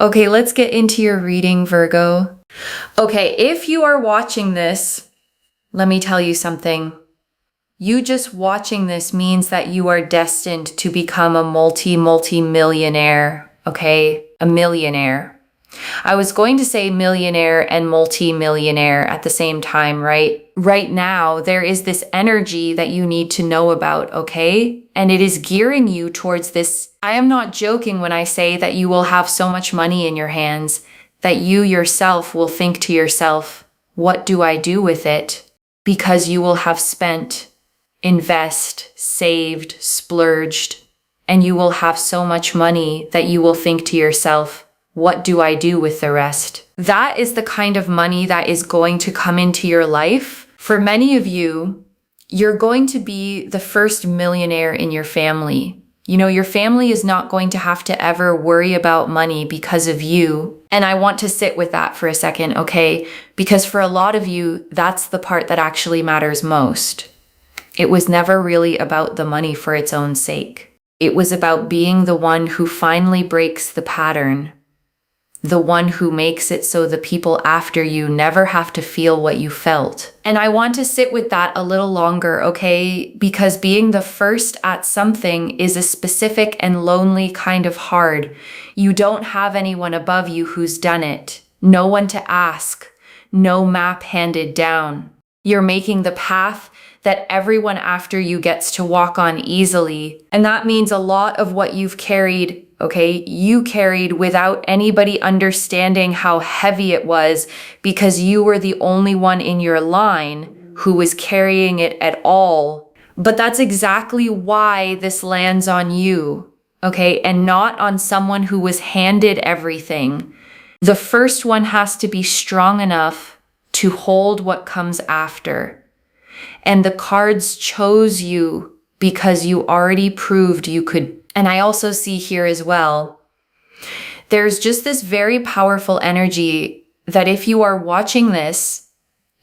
Okay, let's get into your reading, Virgo. Okay, if you are watching this, let me tell you something. You just watching this means that you are destined to become a multi-millionaire, okay? A millionaire. I was going to say millionaire and multi-millionaire at the same time, right? Right now, there is this energy that you need to know about, okay? And it is gearing you towards this. I am not joking when I say that you will have so much money in your hands that you yourself will think to yourself, what do I do with it? Because you will have spent, invest, saved, splurged, and you will have so much money that you will think to yourself, what do I do with the rest? That is the kind of money that is going to come into your life. For many of you, you're going to be the first millionaire in your family. You know, your family is not going to have to ever worry about money because of you. And I want to sit with that for a second, okay? Because for a lot of you, that's the part that actually matters most. It was never really about the money for its own sake. It was about being the one who finally breaks the pattern. The one who makes it so the people after you never have to feel what you felt. And I want to sit with that a little longer, okay? Because being the first at something is a specific and lonely kind of hard. You don't have anyone above you who's done it. No one to ask. No map handed down. You're making the path that everyone after you gets to walk on easily. And that means a lot of what you've carried, okay, you carried without anybody understanding how heavy it was because you were the only one in your line who was carrying it at all. But that's exactly why this lands on you, okay, and not on someone who was handed everything. The first one has to be strong enough to hold what comes after. And the cards chose you because you already proved you could. And I also see here as well, there's just this very powerful energy that if you are watching this,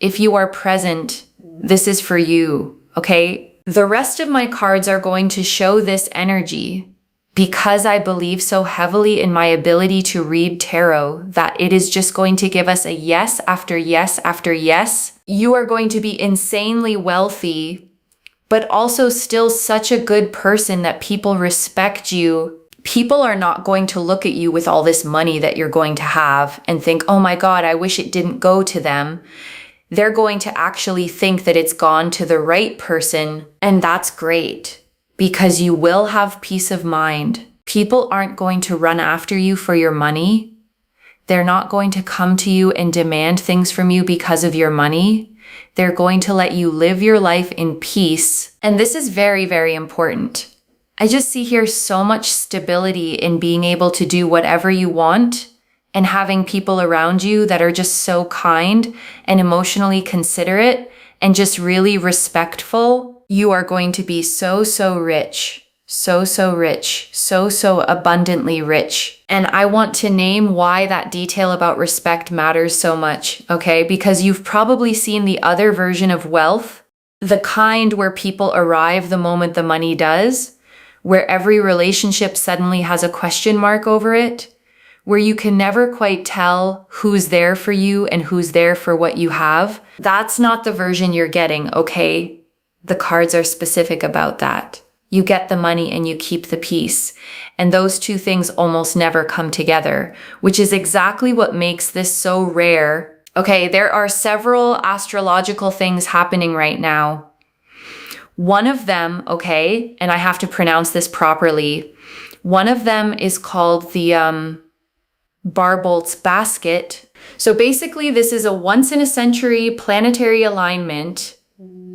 if you are present, this is for you, okay? The rest of my cards are going to show this energy because I believe so heavily in my ability to read tarot that it is just going to give us a yes after yes after yes. You are going to be insanely wealthy, but also still such a good person that people respect you. People are not going to look at you with all this money that you're going to have and think, oh my God, I wish it didn't go to them. They're going to actually think that it's gone to the right person, and that's great. Because you will have peace of mind. People aren't going to run after you for your money. They're not going to come to you and demand things from you because of your money. They're going to let you live your life in peace. And this is very, very important. I just see here so much stability in being able to do whatever you want and having people around you that are just so kind and emotionally considerate and just really respectful. You are going to be so, so rich, so, so rich, so, so abundantly rich. And I want to name why that detail about respect matters so much, okay? Because you've probably seen the other version of wealth, the kind where people arrive the moment the money does, where every relationship suddenly has a question mark over it, where you can never quite tell who's there for you and who's there for what you have. That's not the version you're getting, okay? The cards are specific about that. You get the money and you keep the peace. And those two things almost never come together, which is exactly what makes this so rare. Okay, there are several astrological things happening right now. One of them, okay, and I have to pronounce this properly. One of them is called the Barbolt's basket. So basically this is a once-in-a-century planetary alignment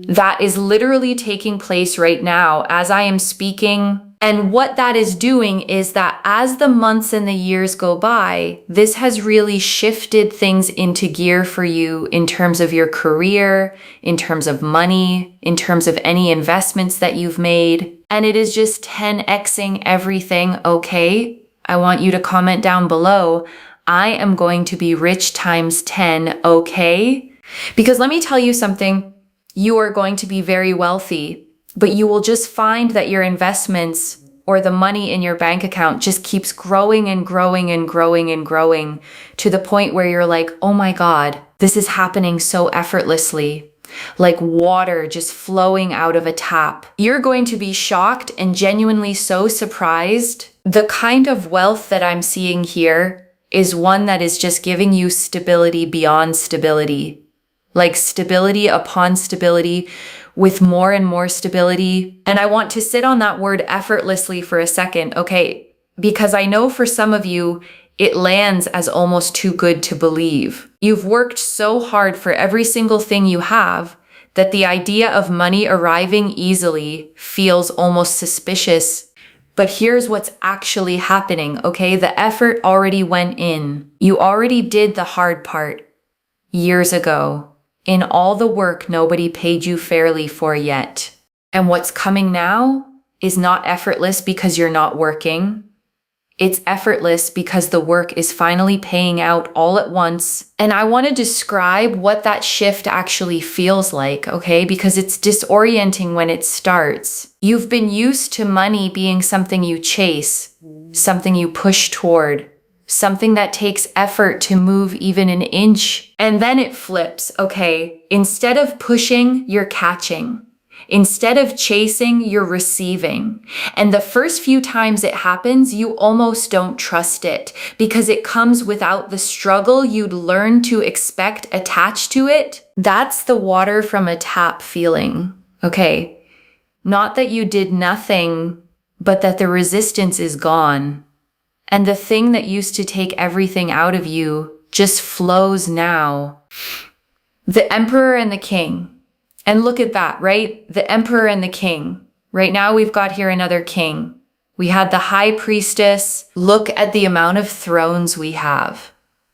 that is literally taking place right now as I am speaking. And what that is doing is that as the months and the years go by, this has really shifted things into gear for you in terms of your career, in terms of money, in terms of any investments that you've made. And it is just 10xing everything, okay? I want you to comment down below, I am going to be rich times 10, okay? Because let me tell you something. You are going to be very wealthy, but you will just find that your investments or the money in your bank account just keeps growing and growing and growing and growing to the point where you're like, oh my God, this is happening so effortlessly, like water just flowing out of a tap. You're going to be shocked and genuinely so surprised. The kind of wealth that I'm seeing here is one that is just giving you stability beyond stability, like stability upon stability, with more and more stability. And I want to sit on that word effortlessly for a second, okay? Because I know for some of you, it lands as almost too good to believe. You've worked so hard for every single thing you have that the idea of money arriving easily feels almost suspicious. But here's what's actually happening, okay? The effort already went in. You already did the hard part years ago. In all the work nobody paid you fairly for yet. And what's coming now is not effortless because you're not working. It's effortless because the work is finally paying out all at once. And I want to describe what that shift actually feels like, okay? Because it's disorienting when it starts. You've been used to money being something you chase, something you push toward, something that takes effort to move even an inch. And then it flips, okay? Instead of pushing, you're catching. Instead of chasing, you're receiving. And the first few times it happens, you almost don't trust it because it comes without the struggle you'd learn to expect attached to it. That's the water from a tap feeling, okay? Not that you did nothing, but that the resistance is gone. And the thing that used to take everything out of you just flows now. The Emperor and the King. And look at that, right? The Emperor and the King. Right now we've got here another king. We had the High Priestess. Look at the amount of thrones we have.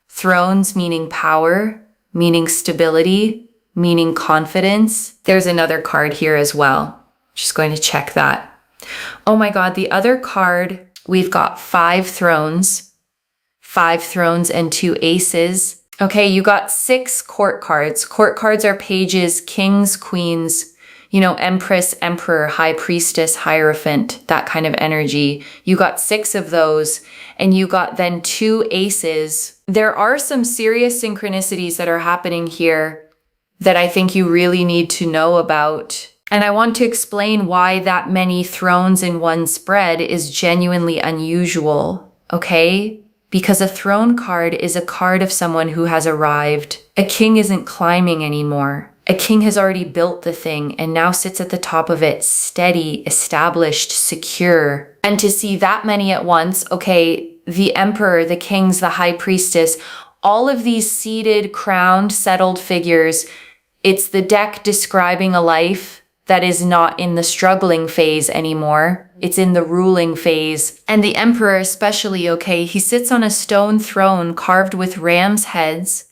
Thrones meaning power, meaning stability, meaning confidence. There's another card here as well. Just going to check that. Oh my God, the other card, we've got 5 thrones and 2 aces. Okay, you got 6 court cards. Court cards are pages, kings, queens, empress, emperor, high priestess, hierophant, that kind of energy. You got 6 of those, and you got then 2 aces. There are some serious synchronicities that are happening here that I think you really need to know about. And I want to explain why that many thrones in one spread is genuinely unusual, okay? Because a throne card is a card of someone who has arrived. A king isn't climbing anymore. A king has already built the thing and now sits at the top of it, steady, established, secure. And to see that many at once, okay, the emperor, the kings, the high priestess, all of these seated, crowned, settled figures, it's the deck describing a life that is not in the struggling phase anymore. It's in the ruling phase. And the emperor especially, okay, he sits on a stone throne carved with ram's heads,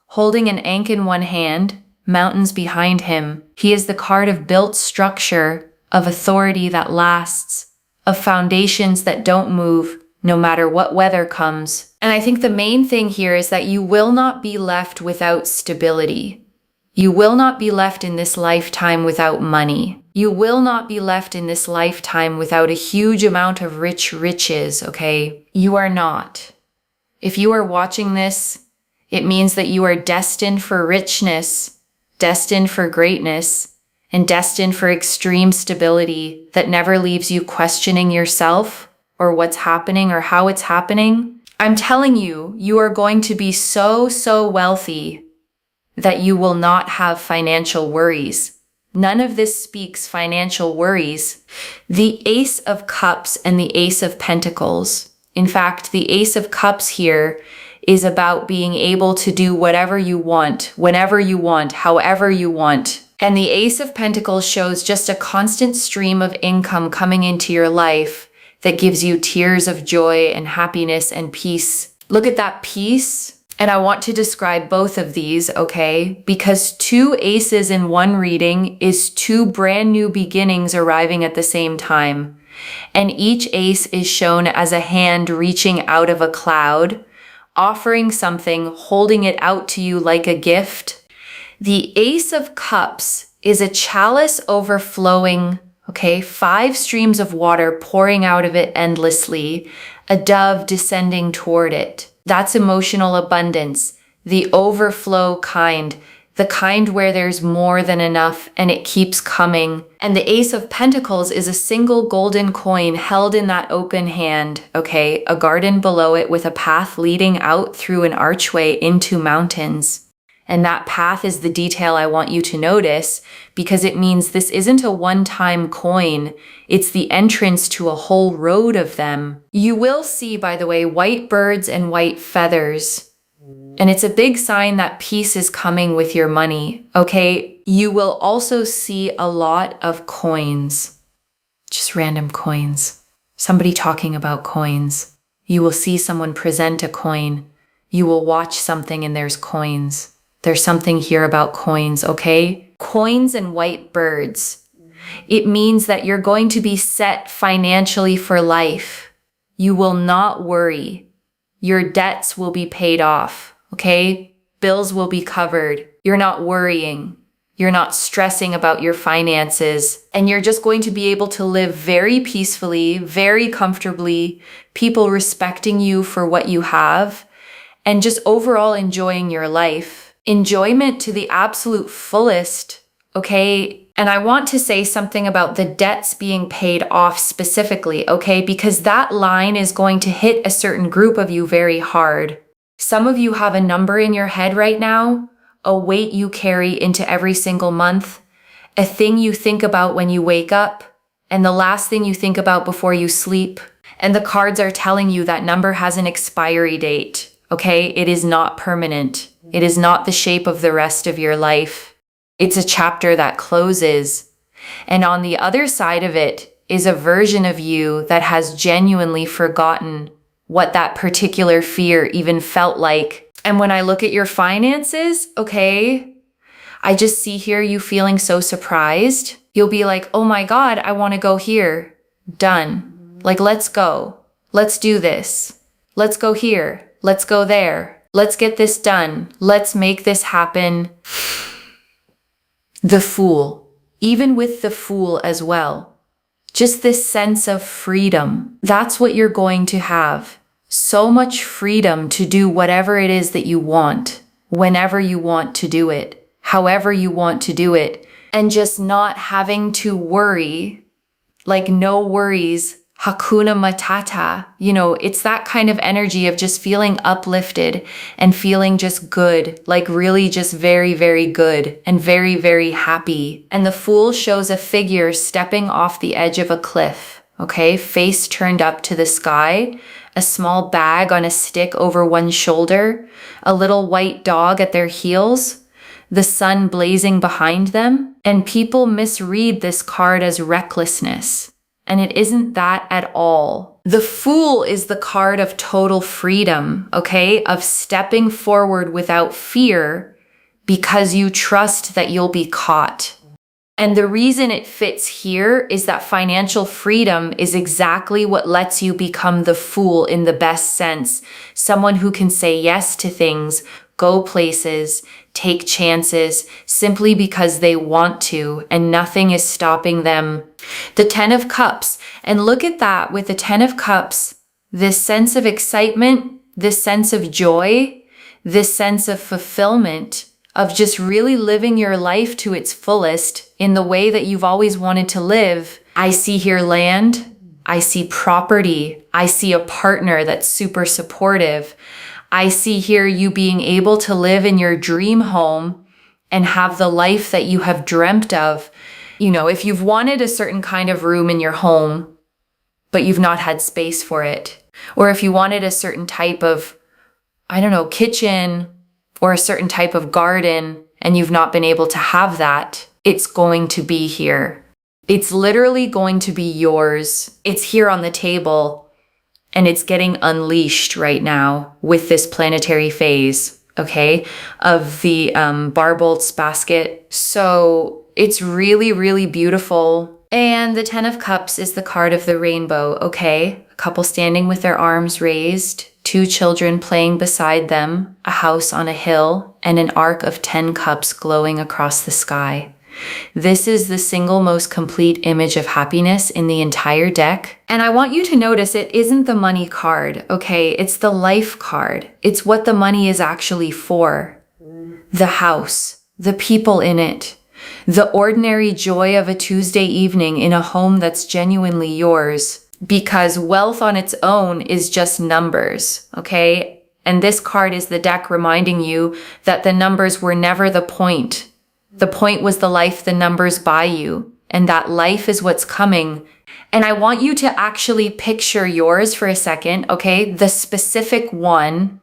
holding an ankh in one hand, mountains behind him. He is the card of built structure, of authority that lasts, of foundations that don't move, no matter what weather comes. And I think the main thing here is that you will not be left without stability. You will not be left in this lifetime without money. You will not be left in this lifetime without a huge amount of riches, okay? You are not. If you are watching this, it means that you are destined for richness, destined for greatness, and destined for extreme stability that never leaves you questioning yourself or what's happening or how it's happening. I'm telling you, you are going to be so wealthy that you will not have financial worries. None of this speaks financial worries. The Ace of Cups and the Ace of Pentacles. In fact, the Ace of Cups here is about being able to do whatever you want, whenever you want, however you want. And the Ace of Pentacles shows just a constant stream of income coming into your life that gives you tears of joy and happiness and peace. Look at that peace. And I want to describe both of these, okay? Because 2 aces in one reading is 2 brand new beginnings arriving at the same time. And each ace is shown as a hand reaching out of a cloud, offering something, holding it out to you like a gift. The Ace of Cups is a chalice overflowing, Okay, 5 streams of water pouring out of it endlessly, a dove descending toward it. That's emotional abundance, the overflow kind, the kind where there's more than enough and it keeps coming. And the Ace of Pentacles is a single golden coin held in that open hand, okay? A garden below it with a path leading out through an archway into mountains. And that path is the detail I want you to notice, because it means this isn't a one-time coin. It's the entrance to a whole road of them. You will see, by the way, white birds and white feathers. And it's a big sign that peace is coming with your money, okay? You will also see a lot of coins. Just random coins. Somebody talking about coins. You will see someone present a coin. You will watch something and there's coins. There's something here about coins, okay? Coins and white birds. It means that you're going to be set financially for life. You will not worry. Your debts will be paid off, okay? Bills will be covered. You're not worrying. You're not stressing about your finances. And you're just going to be able to live very peacefully, very comfortably, people respecting you for what you have, and just overall enjoying your life. Enjoyment to the absolute fullest, okay? And I want to say something about the debts being paid off specifically, okay? Because that line is going to hit a certain group of you very hard. Some of you have a number in your head right now, a weight you carry into every single month, a thing you think about when you wake up, and the last thing you think about before you sleep. And the cards are telling you that number has an expiry date, okay? It is not permanent. It is not the shape of the rest of your life. It's a chapter that closes. And on the other side of it is a version of you that has genuinely forgotten what that particular fear even felt like. And when I look at your finances, okay, I just see here you feeling so surprised. You'll be like, oh my God, I want to go here. Done. Like, let's go. Let's do this. Let's go here. Let's go there. Let's get this done. Let's make this happen. The Fool. Even with the Fool as well. Just this sense of freedom. That's what you're going to have. So much freedom to do whatever it is that you want, whenever you want to do it, however you want to do it, and just not having to worry, like no worries. Hakuna Matata, it's that kind of energy of just feeling uplifted and feeling just good, like really just very, very good and very, very happy. And the Fool shows a figure stepping off the edge of a cliff, okay? Face turned up to the sky, a small bag on a stick over one shoulder, a little white dog at their heels, the sun blazing behind them. And people misread this card as recklessness. And it isn't that at all. The Fool is the card of total freedom, okay? Of stepping forward without fear because you trust that you'll be caught. And the reason it fits here is that financial freedom is exactly what lets you become the Fool in the best sense. Someone who can say yes to things, go places, take chances simply because they want to, and nothing is stopping them. The 10 of Cups, and look at that with the 10 of Cups, this sense of excitement, this sense of joy, this sense of fulfillment, of just really living your life to its fullest in the way that you've always wanted to live. I see here land, I see property, I see a partner that's super supportive. I see here you being able to live in your dream home and have the life that you have dreamt of. If you've wanted a certain kind of room in your home, but you've not had space for it, or if you wanted a certain type of, kitchen or a certain type of garden and you've not been able to have that, it's going to be here. It's literally going to be yours. It's here on the table. And it's getting unleashed right now with this planetary phase, okay, of the Barbolt's basket. So it's really, really beautiful. And the 10 of Cups is the card of the rainbow, okay? A couple standing with their arms raised, 2 children playing beside them, a house on a hill, and an arc of 10 cups glowing across the sky. This is the single most complete image of happiness in the entire deck. And I want you to notice it isn't the money card, okay? It's the life card. It's what the money is actually for. The house, the people in it, the ordinary joy of a Tuesday evening in a home that's genuinely yours. Because wealth on its own is just numbers, okay? And this card is the deck reminding you that the numbers were never the point. The point was the life the numbers buy you, and that life is what's coming. And I want you to actually picture yours for a second, okay? The specific one,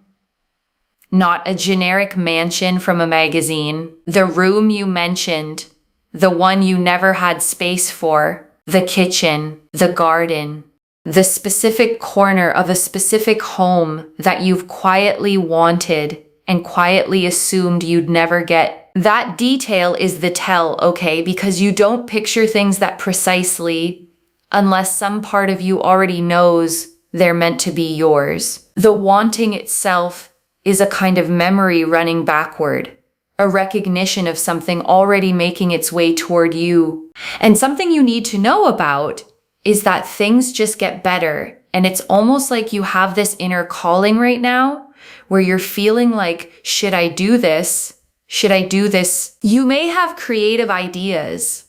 not a generic mansion from a magazine. The room you mentioned, the one you never had space for, the kitchen, the garden, the specific corner of a specific home that you've quietly wanted and quietly assumed you'd never get. That detail is the tell, okay? Because you don't picture things that precisely unless some part of you already knows they're meant to be yours. The wanting itself is a kind of memory running backward, a recognition of something already making its way toward you. And something you need to know about is that things just get better. And it's almost like you have this inner calling right now where you're feeling like, should I do this? Should I do this? You may have creative ideas.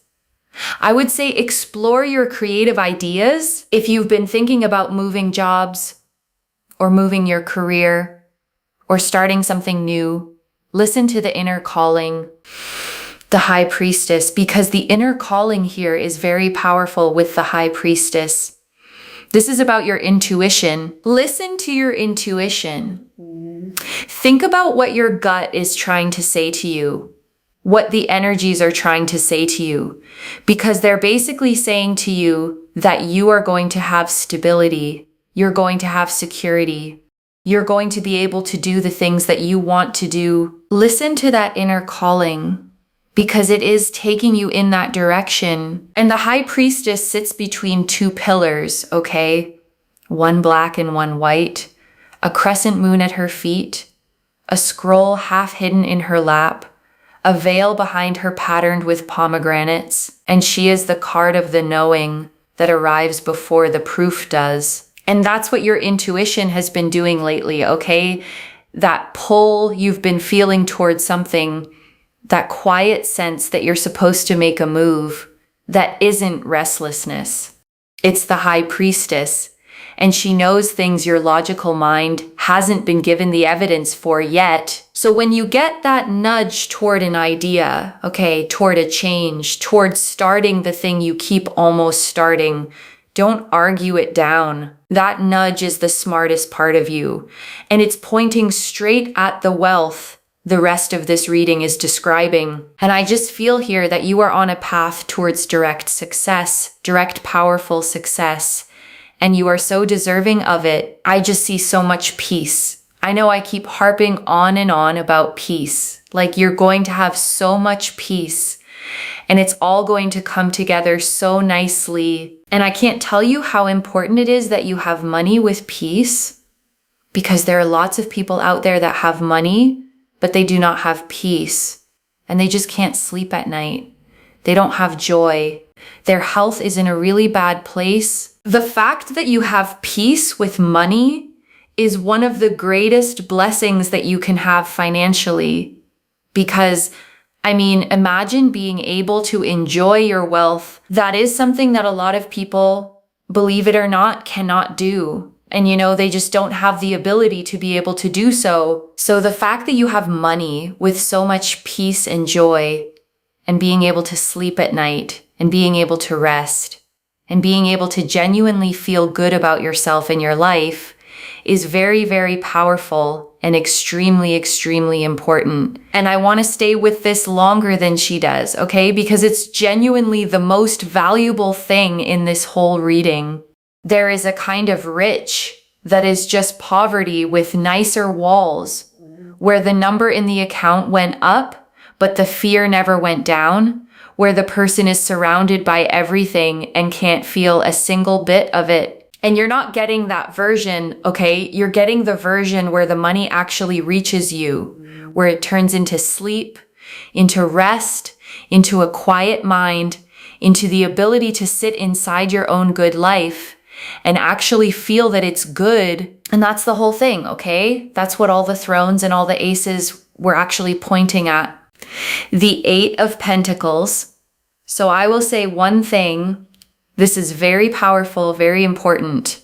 I would say explore your creative ideas if you've been thinking about moving jobs or moving your career or starting something new. Listen to the inner calling, the High Priestess, because the inner calling here is very powerful with the High Priestess. This is about your intuition. Listen to your intuition. Think about what your gut is trying to say to you, what the energies are trying to say to you, because they're basically saying to you that you are going to have stability, you're going to have security, you're going to be able to do the things that you want to do. Listen to that inner calling because it is taking you in that direction. And the High Priestess sits between two pillars, okay? One black and one white, a crescent moon at her feet, a scroll half hidden in her lap, a veil behind her patterned with pomegranates, and she is the card of the knowing that arrives before the proof does. And that's what your intuition has been doing lately, okay? That pull you've been feeling towards something, that quiet sense that you're supposed to make a move, that isn't restlessness. It's the High Priestess, and she knows things your logical mind hasn't been given the evidence for yet. So when you get that nudge toward an idea, okay, toward a change, toward starting the thing you keep almost starting, don't argue it down. That nudge is the smartest part of you, and it's pointing straight at the wealth the rest of this reading is describing. And I just feel here that you are on a path towards direct success, direct powerful success, and you are so deserving of it. I just see so much peace. I know I keep harping on and on about peace. Like you're going to have so much peace, and it's all going to come together so nicely. And I can't tell you how important it is that you have money with peace, because there are lots of people out there that have money, but they do not have peace, and they just can't sleep at night. They don't have joy. Their health is in a really bad place. The fact that you have peace with money is one of the greatest blessings that you can have financially, because imagine being able to enjoy your wealth. That is something that a lot of people, believe it or not, cannot do. And they just don't have the ability to be able to do so. So the fact that you have money with so much peace and joy, and being able to sleep at night, and being able to rest, and being able to genuinely feel good about yourself and your life is very, very powerful and extremely, extremely important. And I want to stay with this longer than she does, okay? Because it's genuinely the most valuable thing in this whole reading. There is a kind of rich that is just poverty with nicer walls, where the number in the account went up, but the fear never went down, where the person is surrounded by everything and can't feel a single bit of it. And you're not getting that version, okay? You're getting the version where the money actually reaches you, where it turns into sleep, into rest, into a quiet mind, into the ability to sit inside your own good life and actually feel that it's good. And that's the whole thing, okay? That's what all the thrones and all the aces were actually pointing at. The 8 of Pentacles. So I will say one thing. This is very powerful, very important.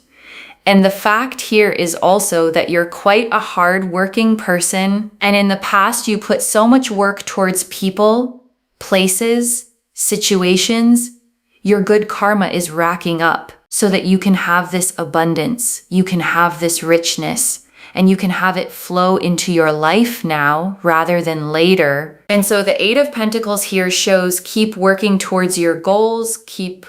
And the fact here is also that you're quite a hard-working person. And in the past, you put so much work towards people, places, situations. Your good karma is racking up so that you can have this abundance. You can have this richness. And you can have it flow into your life now rather than later. And so the 8 of Pentacles here shows keep working towards your goals, keep,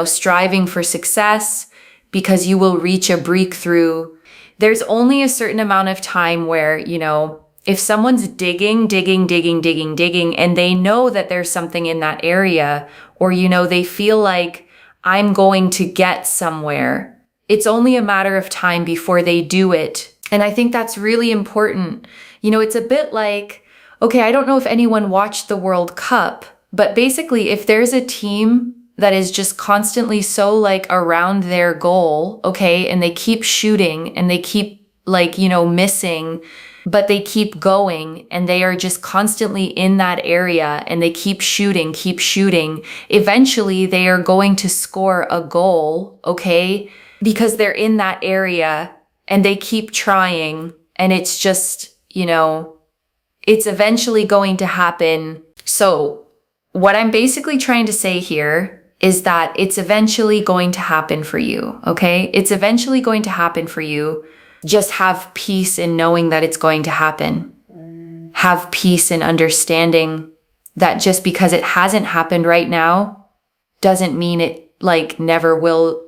striving for success, because you will reach a breakthrough. There's only a certain amount of time where, if someone's digging, and they know that there's something in that area, or, they feel like I'm going to get somewhere, it's only a matter of time before they do it. And I think that's really important. It's a bit like, okay, I don't know if anyone watched the World Cup, but basically if there's a team that is just constantly so around their goal, okay, and they keep shooting and they keep missing, but they keep going and they are just constantly in that area and they keep shooting, eventually they are going to score a goal, okay, because they're in that area and they keep trying, and it's just, it's eventually going to happen. So what I'm basically trying to say here is that it's eventually going to happen for you, okay? It's eventually going to happen for you. Just have peace in knowing that it's going to happen. Have peace in understanding that just because it hasn't happened right now doesn't mean it never will,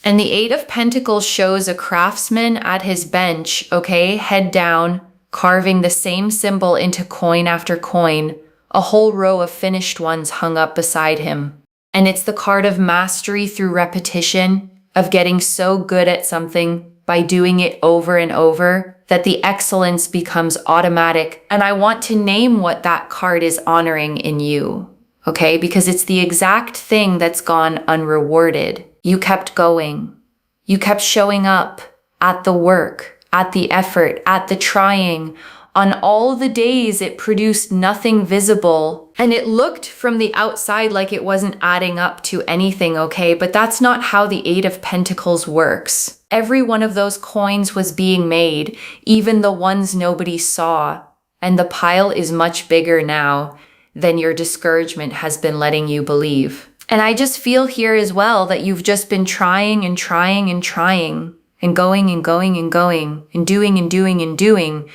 And the 8 of Pentacles shows a craftsman at his bench, okay, head down, carving the same symbol into coin after coin, a whole row of finished ones hung up beside him. And it's the card of mastery through repetition, of getting so good at something by doing it over and over that the excellence becomes automatic. And I want to name what that card is honoring in you, okay? Because it's the exact thing that's gone unrewarded. You kept going. You kept showing up at the work, at the effort, at the trying. On all the days it produced nothing visible, and it looked from the outside like it wasn't adding up to anything, okay? But that's not how the 8 of Pentacles works. Every one of those coins was being made, even the ones nobody saw. And the pile is much bigger now than your discouragement has been letting you believe. And I just feel here as well that you've just been trying and trying and trying and going and going and going and doing and doing and doing.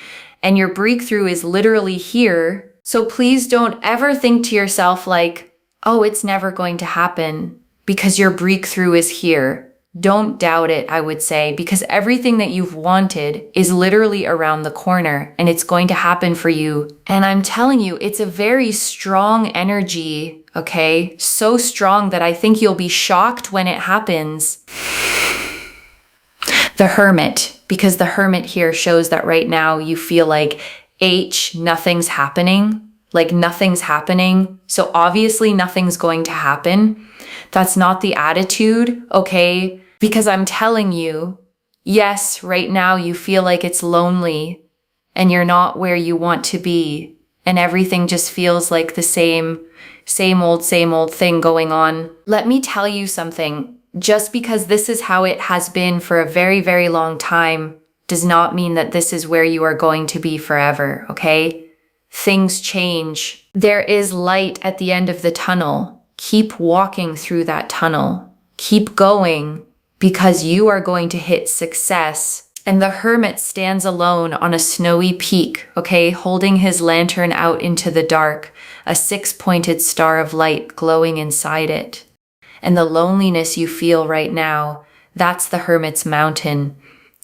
And your breakthrough is literally here. So please don't ever think to yourself oh, it's never going to happen, because your breakthrough is here. Don't doubt it, I would say, because everything that you've wanted is literally around the corner and it's going to happen for you. And I'm telling you, it's a very strong energy, okay? So strong that I think you'll be shocked when it happens. The Hermit, because the Hermit here shows that right now you feel nothing's happening. Nothing's happening. So obviously nothing's going to happen. That's not the attitude, okay? Because I'm telling you, yes, right now you feel like it's lonely and you're not where you want to be. And everything just feels like the same old thing going on. Let me tell you something. Just because this is how it has been for a very, very long time does not mean that this is where you are going to be forever, okay? Things change. There is light at the end of the tunnel. Keep walking through that tunnel. Keep going, because you are going to hit success. And the Hermit stands alone on a snowy peak, okay, holding his lantern out into the dark, a 6-pointed star of light glowing inside it. And the loneliness you feel right now, that's the Hermit's mountain,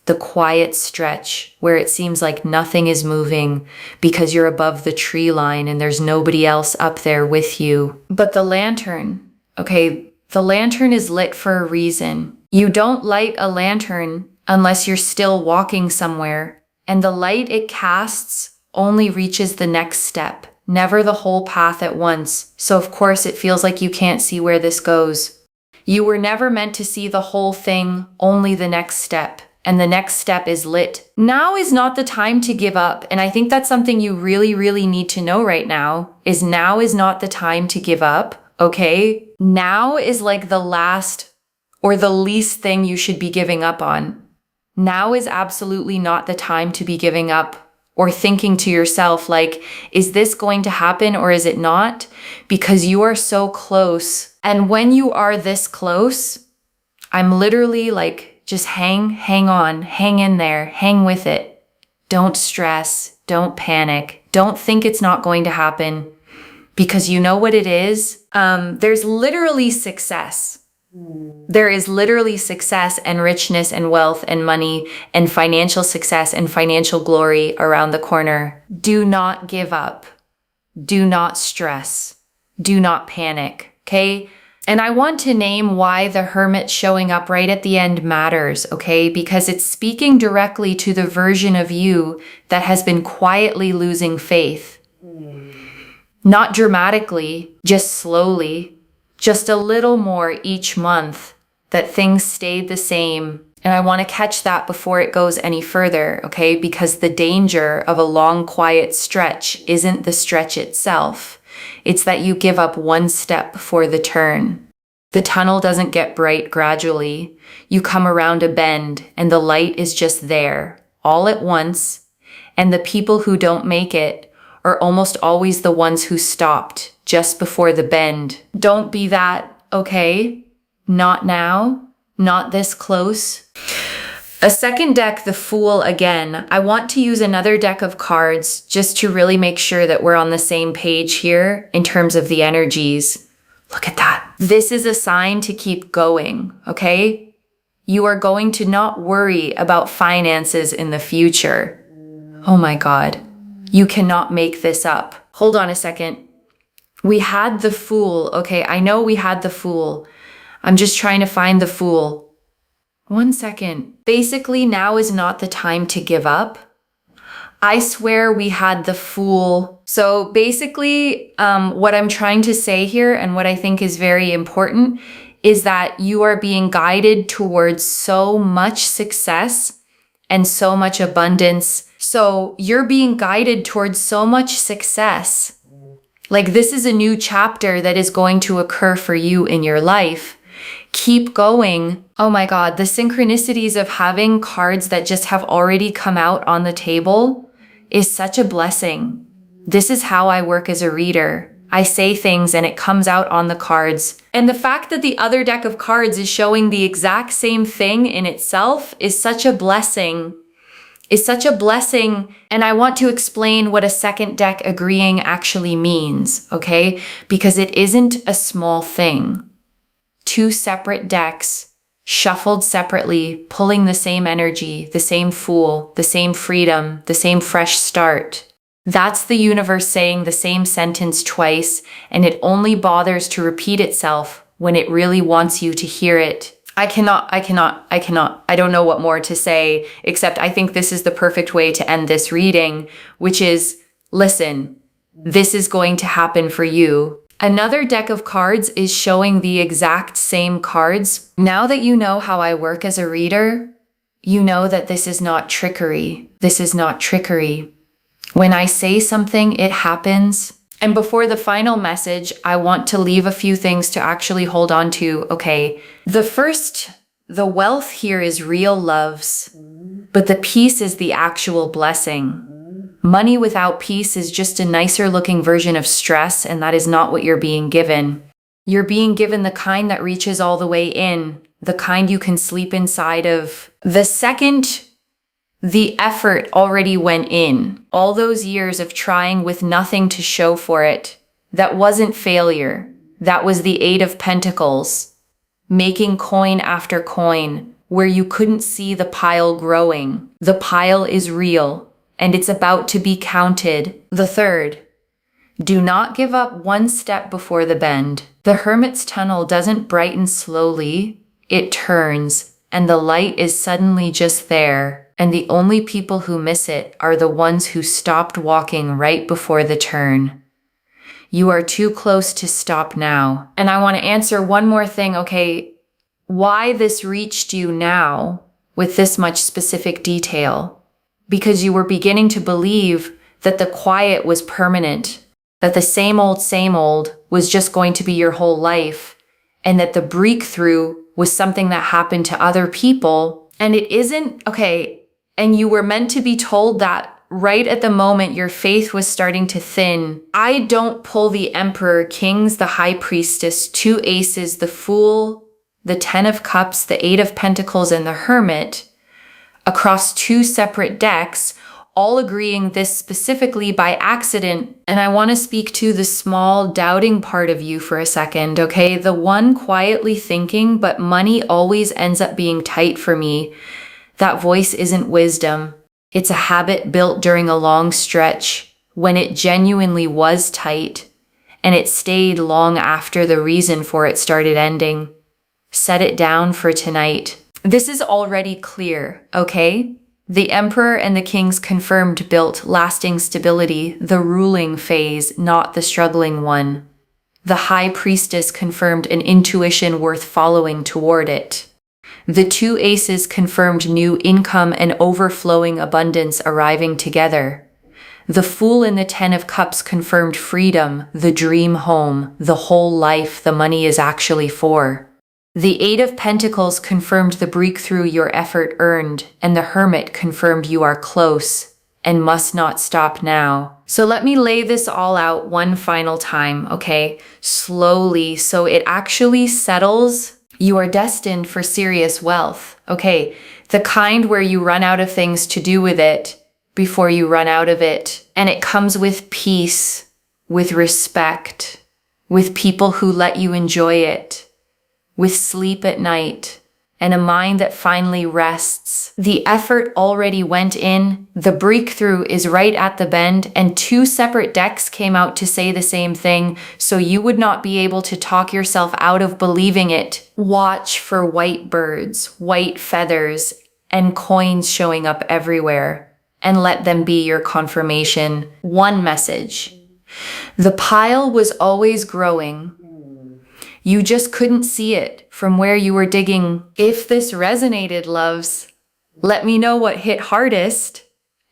the quiet stretch where it seems like nothing is moving because you're above the tree line and there's nobody else up there with you. But the lantern, okay, the lantern is lit for a reason. You don't light a lantern unless you're still walking somewhere, and the light it casts only reaches the next step. never the whole path at once, so of course it feels like you can't see where this goes. You were never meant to see the whole thing, only the next step. And the next step is lit. Now is not the time to give up. And I think that's something you really, really need to know right now is not the time to give up. Okay? Now is like the last or the least thing you should be giving up on. Now is absolutely not the time to be giving up or thinking to yourself like, is this going to happen or is it not? Because you are so close. And when you are this close, I'm literally like, just hang on, hang in there, hang with it. Don't stress, don't panic, don't think it's not going to happen because you know what it is. There's literally success. There is literally success and richness and wealth and money and financial success and financial glory around the corner. Do not give up. Do not stress. Do not panic, okay? And I want to name why the Hermit showing up right at the end matters, okay? Because it's speaking directly to the version of you that has been quietly losing faith. Not dramatically, just slowly, just a little more each month that things stayed the same. And I want to catch that before it goes any further, okay? Because the danger of a long, quiet stretch isn't the stretch itself. It's that you give up one step before the turn. The tunnel doesn't get bright gradually. You come around a bend and the light is just there, all at once. And the people who don't make it are almost always the ones who stopped just before the bend. Don't be that, okay? Not now, not this close. A second deck, the Fool again. I want to use another deck of cards just to really make sure that we're on the same page here in terms of the energies. Look at that. This is a sign to keep going, okay? You are going to not worry about finances in the future. Oh my God. You cannot make this up. Hold on a second. We had the Fool. Okay, I know we had the Fool. I'm just trying to find the Fool. 1 second. Basically, now is not the time to give up. I swear we had the Fool. So basically, what I'm trying to say here and what I think is very important is that you are being guided towards so much success and so much abundance. So you're being guided towards so much success. Like this is a new chapter that is going to occur for you in your life. Keep going. Oh my God, the synchronicities of having cards that just have already come out on the table is such a blessing. This is how I work as a reader. I say things and it comes out on the cards. And the fact that the other deck of cards is showing the exact same thing in itself is such a blessing. And I want to explain what a second deck agreeing actually means, okay? Because it isn't a small thing. Two separate decks, shuffled separately, pulling the same energy, the same Fool, the same freedom, the same fresh start. That's the universe saying the same sentence twice, and it only bothers to repeat itself when it really wants you to hear it. I don't know what more to say, except I think this is the perfect way to end this reading, which is, listen, this is going to happen for you. Another deck of cards is showing the exact same cards. Now that you know how I work as a reader, you know that this is not trickery. This is not trickery. When I say something, it happens. And before the final message, I want to leave a few things to actually hold on to. Okay, the wealth here is real loves, but the peace is the actual blessing. Money without peace is just a nicer looking version of stress, and that is not what you're being given. You're being given the kind that reaches all the way in, the kind you can sleep inside of. The second the effort already went in, all those years of trying with nothing to show for it, that wasn't failure. That was the Eight of Pentacles, making coin after coin, where you couldn't see the pile growing. The pile is real, and it's about to be counted. The third, do not give up one step before the bend. The Hermit's tunnel doesn't brighten slowly, it turns, and the light is suddenly just there. And the only people who miss it are the ones who stopped walking right before the turn. You are too close to stop now. And I want to answer one more thing, okay? Why this reached you now with this much specific detail? Because you were beginning to believe that the quiet was permanent, that the same old was just going to be your whole life, and that the breakthrough was something that happened to other people. And it isn't, okay, and you were meant to be told that right at the moment your faith was starting to thin. I don't pull the Emperor, Kings, the High Priestess, 2 Aces, the Fool, the 10 of Cups, the 8 of Pentacles, and the Hermit across 2 separate decks, all agreeing this specifically by accident. And I want to speak to the small doubting part of you for a second, okay? The one quietly thinking, but money always ends up being tight for me. That voice isn't wisdom. It's a habit built during a long stretch when it genuinely was tight, and it stayed long after the reason for it started ending. Set it down for tonight. This is already clear, okay? The Emperor and the Kings confirmed built lasting stability, the ruling phase, not the struggling one. The High Priestess confirmed an intuition worth following toward it. The 2 Aces confirmed new income and overflowing abundance arriving together. The Fool and the 10 of Cups confirmed freedom, the dream home, the whole life the money is actually for. The 8 of Pentacles confirmed the breakthrough your effort earned, and the Hermit confirmed you are close and must not stop now. So let me lay this all out one final time, okay? Slowly, so it actually settles. You are destined for serious wealth, okay? The kind where you run out of things to do with it before you run out of it. And it comes with peace, with respect, with people who let you enjoy it, with sleep at night, and a mind that finally rests. The effort already went in, the breakthrough is right at the bend, and 2 separate decks came out to say the same thing, so you would not be able to talk yourself out of believing it. Watch for white birds, white feathers, and coins showing up everywhere, and let them be your confirmation. One message. The pile was always growing. You just couldn't see it from where you were digging. If this resonated, loves, let me know what hit hardest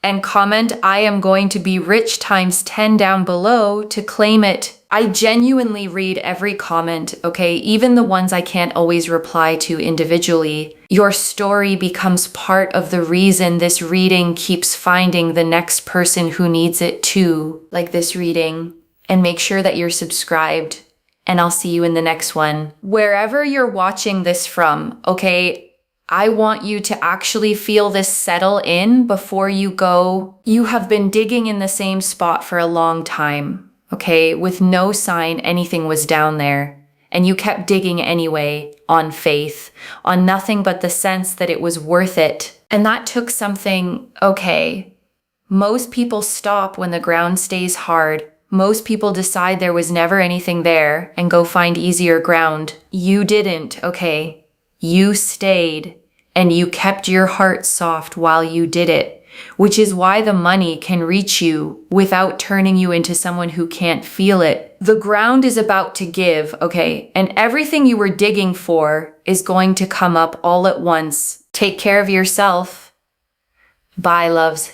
and comment I am going to be rich times 10 down below to claim it. I genuinely read every comment, okay? Even the ones I can't always reply to individually. Your story becomes part of the reason this reading keeps finding the next person who needs it too, like this reading. And make sure that you're subscribed. And I'll see you in the next one. Wherever you're watching this from, okay, I want you to actually feel this settle in before you go. You have been digging in the same spot for a long time, okay, with no sign anything was down there. And you kept digging anyway, on faith, on nothing but the sense that it was worth it. And that took something, okay. Most people stop when the ground stays hard. Most people decide there was never anything there and go find easier ground. You didn't, okay? You stayed, and you kept your heart soft while you did it, which is why the money can reach you without turning you into someone who can't feel it. The ground is about to give, okay? And everything you were digging for is going to come up all at once. Take care of yourself. Bye, loves.